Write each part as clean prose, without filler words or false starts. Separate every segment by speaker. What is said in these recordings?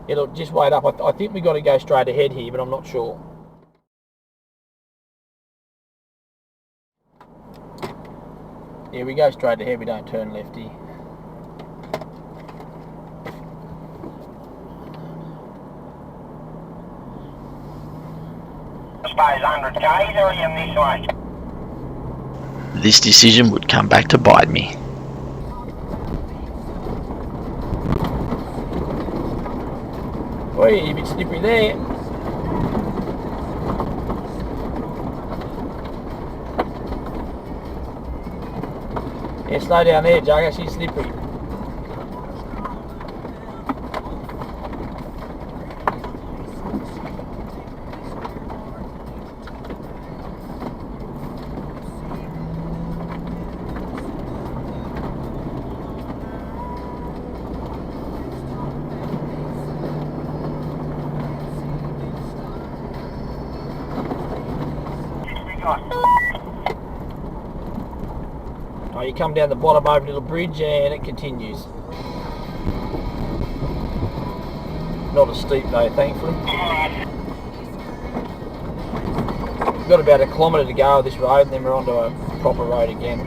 Speaker 1: It'll just wait up. I think we got to go straight ahead here, but I'm not sure. Yeah, we go straight ahead. We don't turn lefty.
Speaker 2: I suppose 100 k's or am this way?
Speaker 3: This decision would come back to bite me.
Speaker 1: Oh, yeah, a bit slippery there. Yeah, slow down there, Jug. She's slippery. Oh, you come down the bottom over a little bridge and it continues. Not as steep though, thankfully. We've got about a kilometre to go of this road and then we're onto a proper road again.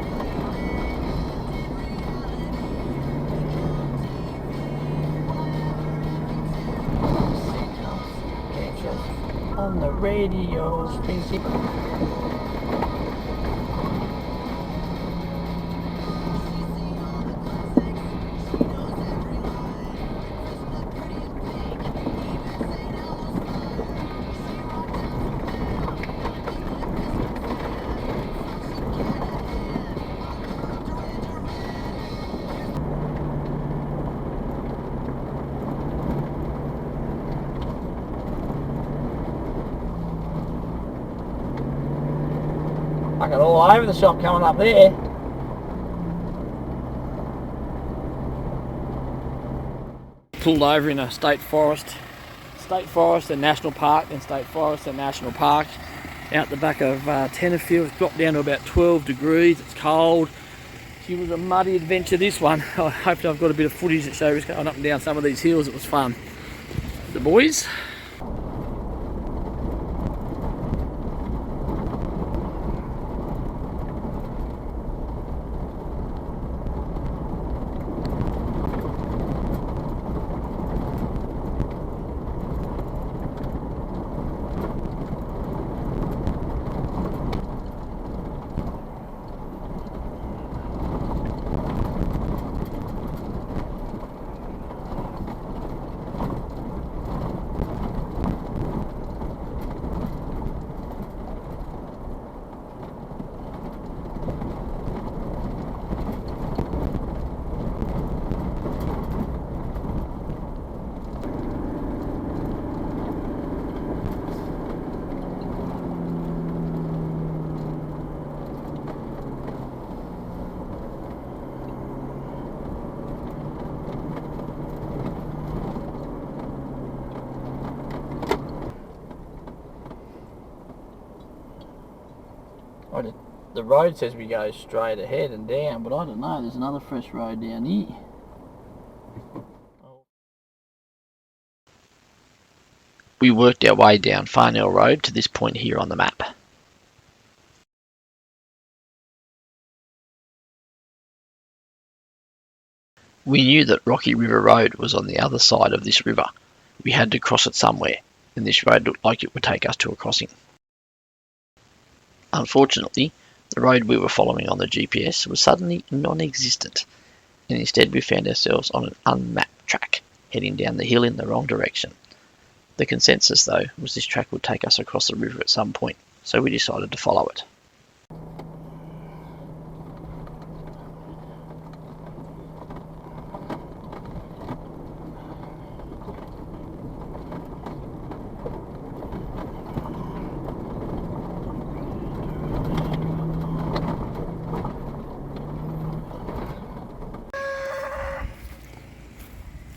Speaker 1: On the radio, Spring. I got all over the shop coming up there. Pulled over in a state forest and national park, then state forest and national park. Out the back of Tenterfield. It's dropped down to about 12 degrees. It's cold. It was a muddy adventure, this one. Hopefully I've got a bit of footage that shows going up and down some of these hills. It was fun. The boys. The road says we go straight ahead and down, but I don't know, there's another fresh road down here.
Speaker 3: We worked our way down Farnell Road to this point here on the map. We knew that Rocky River Road was on the other side of this river. We had to cross it somewhere, and this road looked like it would take us to a crossing. Unfortunately, the road we were following on the GPS was suddenly non-existent, and instead we found ourselves on an unmapped track, heading down the hill in the wrong direction. The consensus, though, was this track would take us across the river at some point, so we decided to follow it.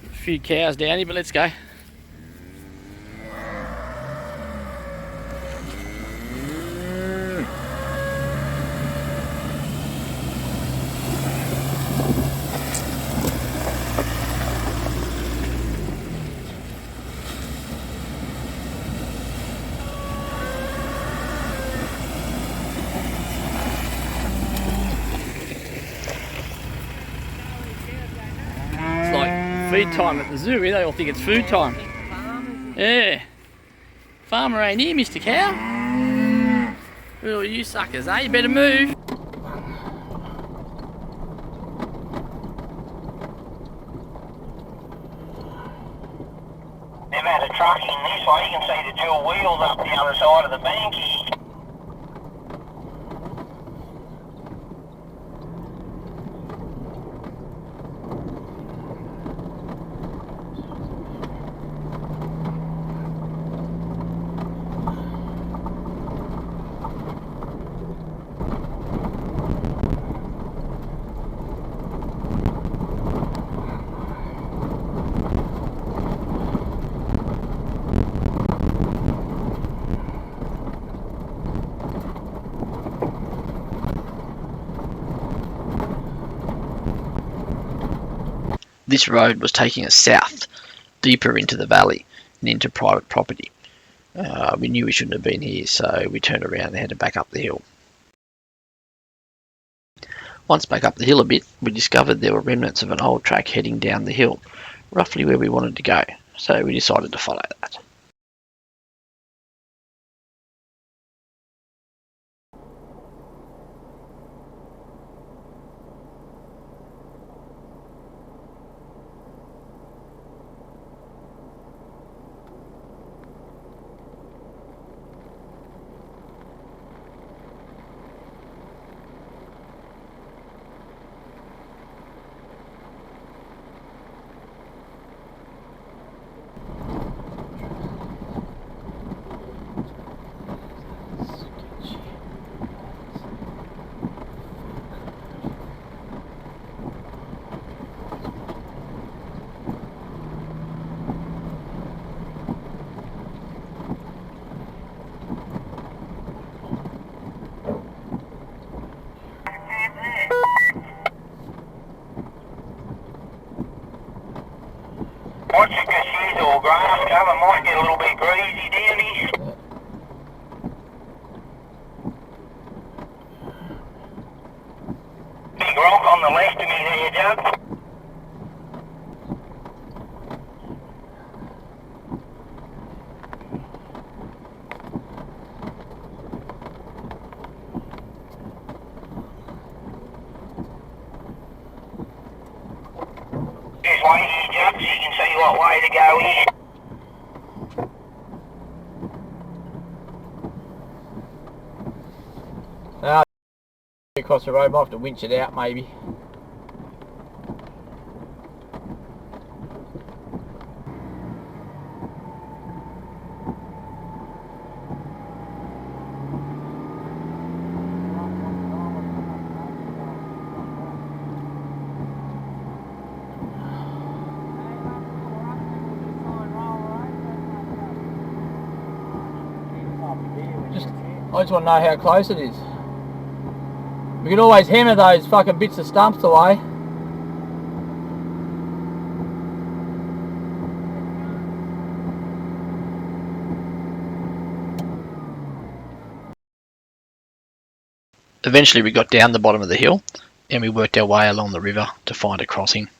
Speaker 1: A few cows down here, but let's go. feed time at the zoo. They all think it's food time. Yeah. Farmer ain't here, Mr. Cow. Oh, you suckers, eh? You better move.
Speaker 2: They've had a truck in this way. You can see the dual wheels up the other side of the bank here.
Speaker 3: This road was taking us south, deeper into the valley and into private property. We knew we shouldn't have been here, so we turned around and headed back up the hill. Once back up the hill a bit, we discovered there were remnants of an old track heading down the hill, roughly where we wanted to go, so we decided to follow that.
Speaker 2: Watch it, 'cause she's all grass cover. Might get a little bit greasy down here. Big rock on the left of me there, Jug. Just wait here, Jug, so you can see what way to go here.
Speaker 1: Across the road, might have to winch it out maybe. I just want to know how close it is. We can always hammer those fucking bits of stumps away.
Speaker 3: Eventually we got down the bottom of the hill and we worked our way along the river to find a crossing.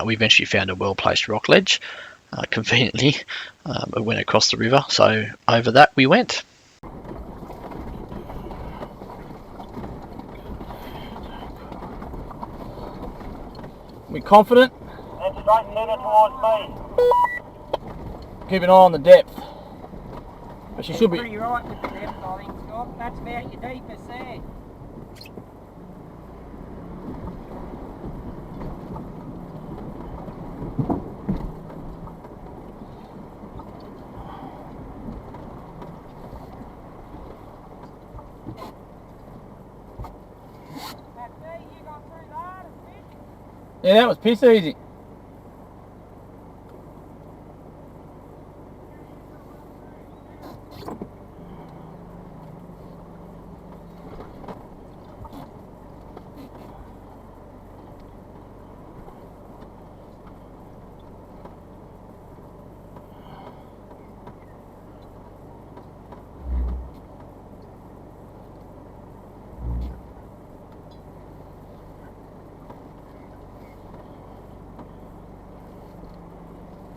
Speaker 3: We eventually found a well-placed rock ledge. Conveniently, we went across the river, so over that we went.
Speaker 1: We confident?
Speaker 2: Head straight and head towards me.
Speaker 1: Keep an eye on the depth. But she should be.
Speaker 4: Pretty right with the depth, I think, Scott. That's about your deepest there.
Speaker 1: Yeah, that was piss easy.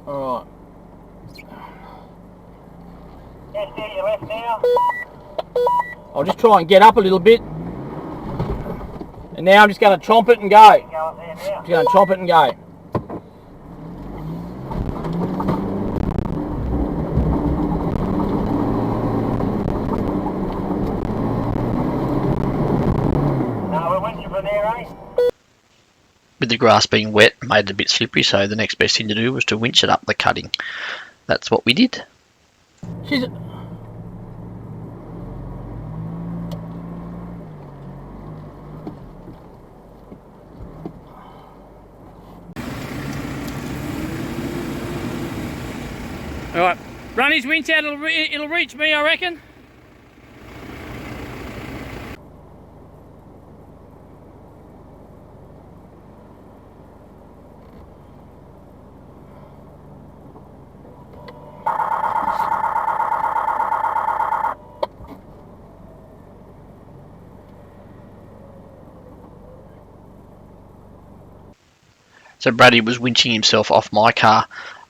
Speaker 1: Alright.
Speaker 2: Just to your left now.
Speaker 1: I'll just try and get up a little bit. And now I'm just going to chomp it and go.
Speaker 2: Go up there now.
Speaker 1: Just going to chomp it and go.
Speaker 2: No, we're winching from there, eh?
Speaker 3: With the grass being wet, made it a bit slippery, so the next best thing to do was to winch it up the cutting. That's what we did.
Speaker 1: She's... Alright, run his winch out, it'll reach me, I reckon.
Speaker 3: So Brady was winching himself off my car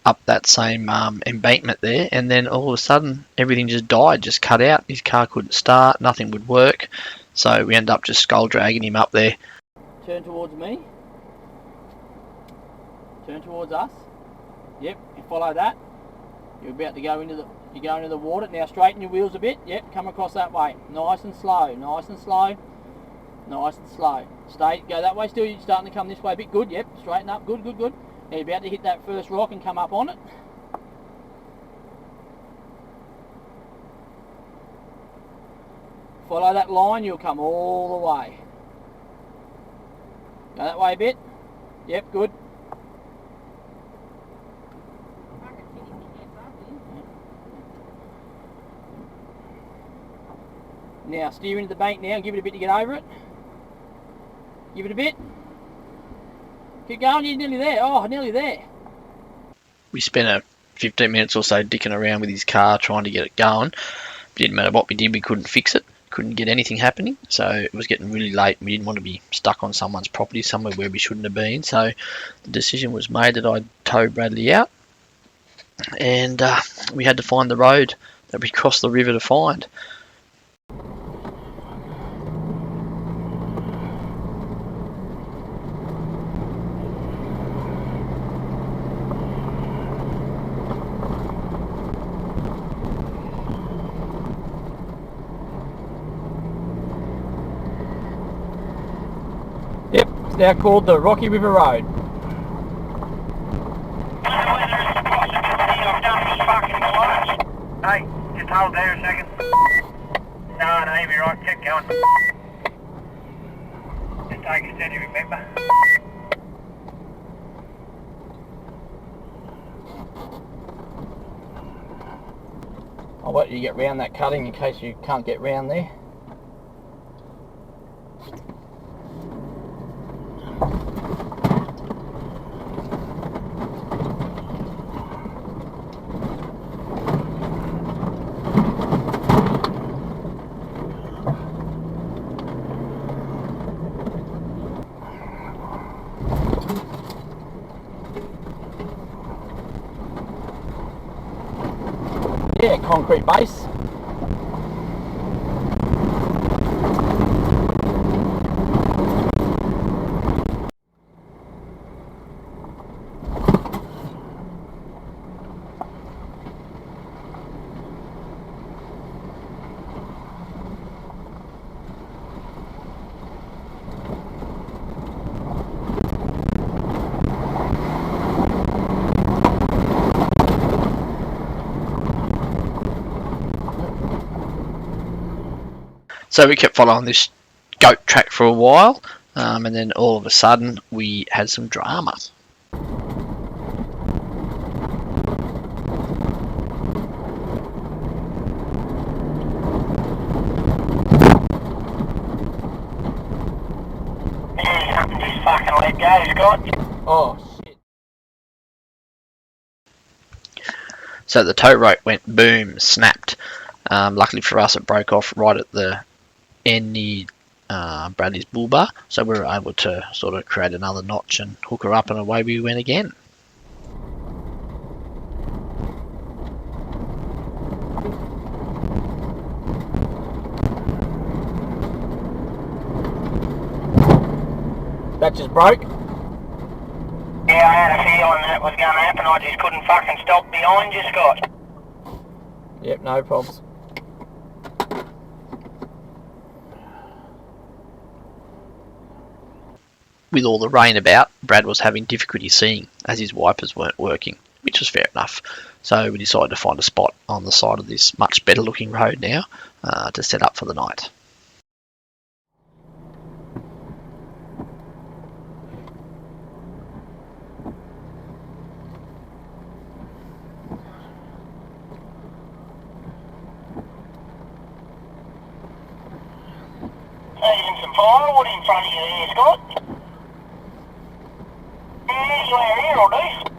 Speaker 3: up that same embankment there, and then all of a sudden everything just died, just cut out. His car couldn't start, nothing would work, so we ended up just skull dragging him up there.
Speaker 1: Turn towards me. Turn towards us. Yep, you follow that. You're about to go into the water. Now straighten your wheels a bit. Yep, come across that way. Nice and slow, nice and slow. Nice and slow. Go that way still. You're starting to come this way a bit. Good, yep. Straighten up. Good, good, good. Now you're about to hit that first rock and come up on it. Follow that line, you'll come all the way. Go that way a bit. Yep, good. Now steer into the bank now, give it a bit to get over it. Give it a bit. Keep going, you're nearly there. Oh, nearly there.
Speaker 3: We spent a 15 minutes or so dicking around with his car trying to get it going. Didn't matter what we did, we couldn't fix it. Couldn't get anything happening. So it was getting really late. We didn't want to be stuck on someone's property somewhere where we shouldn't have been. So the decision was made that I'd tow Bradley out. And we had to find the road that we crossed the river to find.
Speaker 1: Yep, it's now called the Rocky River Road.
Speaker 2: Hey, just hold there a second. No, you'll be right, keep going. Just take it steady, remember.
Speaker 1: I'll wait till you get round that cutting in case you can't get round there. Yeah, concrete base.
Speaker 3: So we kept following this goat track for a while, and then all of a sudden we had some drama.
Speaker 2: Just fucking let go, Scott.
Speaker 1: Oh shit.
Speaker 3: So the tow rope went boom, snapped. Luckily for us, it broke off right at the end near Bradley's bull bar, so we were able to sort of create another notch and hook her up, and away we went again.
Speaker 1: that just broke?
Speaker 2: Yeah, I had a feeling that was going to happen. I just couldn't fucking stop behind you, Scott.
Speaker 1: Yep, no problems.
Speaker 3: With all the rain about, Brad was having difficulty seeing as his wipers weren't working, which was fair enough. So we decided to find a spot on the side of this much better looking road now to set up for the night.
Speaker 2: Leaving some firewood in front of you there, Scott. Yeah, you out here, will do.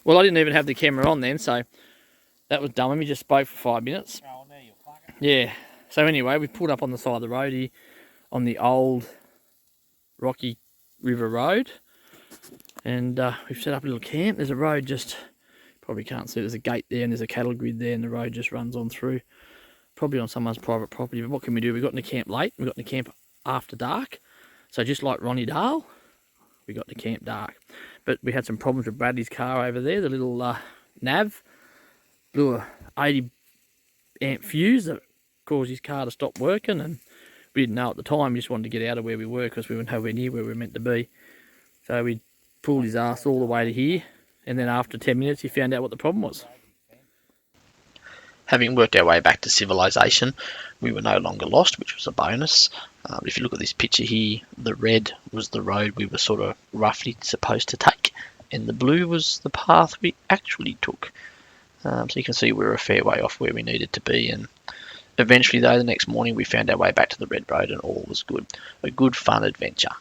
Speaker 1: Well, I didn't even have the camera on then, so that was dumb. We just spoke for 5 minutes.
Speaker 4: Oh, now you fucking.
Speaker 1: Yeah. So anyway, we pulled up on the side of the road here on the old Rocky River Road. And we've set up a little camp. There's a road just, probably can't see, there's a gate there and there's a cattle grid there and the road just runs on through. Probably on someone's private property, but what can we do? We got in the camp late. We got in the camp after dark. So just like Ronnie Dale, we got to camp dark. But we had some problems with Bradley's car over there, the little nav. Blew a 80 amp fuse that caused his car to stop working, and we didn't know at the time. We just wanted to get out of where we were because we were nowhere near where we were meant to be. So we pulled his ass all the way to here, and then after 10 minutes he found out what the problem was.
Speaker 3: Having worked our way back to civilization, we were no longer lost, which was a bonus. If you look at this picture here, the red was the road we were sort of roughly supposed to take, and the blue was the path we actually took. So you can see we were a fair way off where we needed to be, and eventually though, the next morning we found our way back to the red road and all was good. A good fun adventure.